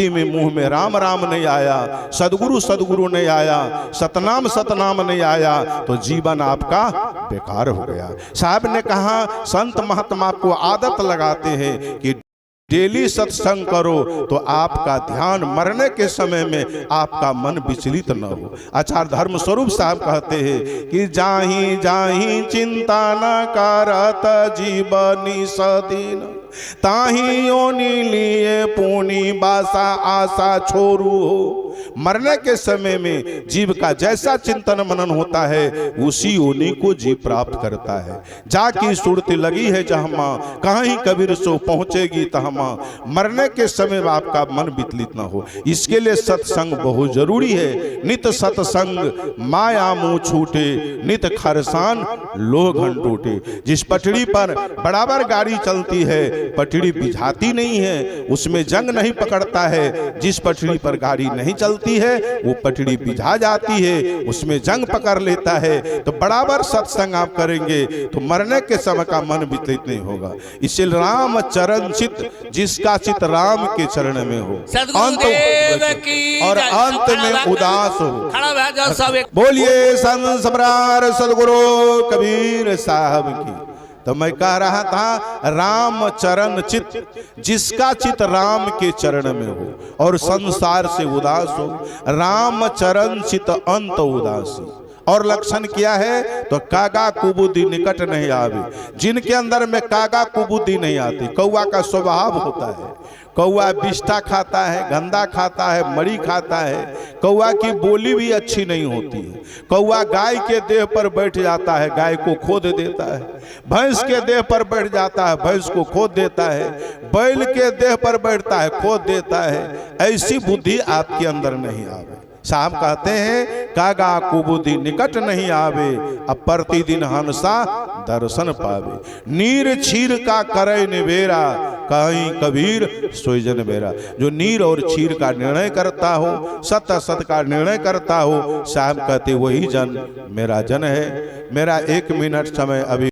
में मुंह में राम राम नहीं आया, सदगुरु सदगुरु नहीं आया, सतनाम सतनाम नहीं आया, तो जीवन आपका बेकार हो गया। साहब ने कहा संत महात्मा को आदत लगाते हैं कि डेली सत्संग करो तो आपका ध्यान मरने के समय में आपका मन विचलित न हो। आचार्य धर्म स्वरूप साहब कहते हैं कि जाहि जाहि चिंता न करत जीवनी सदीन, ताहि योनि लिए पूनी बासा आशा छोरू हो। मरने के समय में जीव का जैसा चिंतन मनन होता है उसी योनि को जीव प्राप्त करता है। जाकी सुरती लगी है जहमा, कहीं कबीर सो पहुंचेगी तहमा। मरने के समय में आपका मन विचलित न हो, इसके लिए सत्संग बहुत जरूरी है। नित सत्संग माया मुँह छूटे, नित खरसान लोग घन टूटे। जिस पटड़ी पर बराबर गाड़ी चलती है पटड़ी बिझाती नहीं है, उसमें जंग नहीं पकड़ता है। जिस पटड़ी पर गाड़ी नहीं चलती है वो पटड़ी बिझा जाती है, उसमें जंग पकड़ लेता है। तो बराबर सत्संग आप करेंगे तो मरने के समय का मन विचलित नहीं होगा। इसलिए राम चरण चित, जिसका चित राम के चरण में हो अंत और अंत में उदास हो। बोलिए संत सम्राट सदगुरु कबीर साहब की। तो मैं कह रहा था राम चरण चित, जिसका चित राम के चरण में हो और संसार से उदास हो। राम चरण चित अंत उदासी। और लक्षण क्या है तो कागा कुबुद्धि निकट नहीं आवे। जिनके अंदर में कागा कुबुद्धि नहीं आती, कौवा का स्वभाव होता है, कौवा बिष्ठा खाता है, गंदा खाता है, मरी खाता है। कौवा की बोली भी अच्छी नहीं होती है। कौवा गाय के देह पर बैठ जाता है, गाय को खोद देता है। भैंस के देह पर बैठ जाता है, भैंस को खोद देता है। बैल के देह पर बैठता है, खोद देता है। ऐसी बुद्धि आपके अंदर नहीं आवे। साहब कहते हैं कागा कुबुद्धि निकट नहीं आवे, अब प्रतिदिन हंसा दर्शन पावे। नीर छीर का करे निबेरा, कहीं कबीर सोई जन मेरा। जो नीर और छीर का निर्णय करता हो, सत असत का निर्णय करता हो, साहब कहते वही जन मेरा जन है। मेरा 1 मिनट समय अभी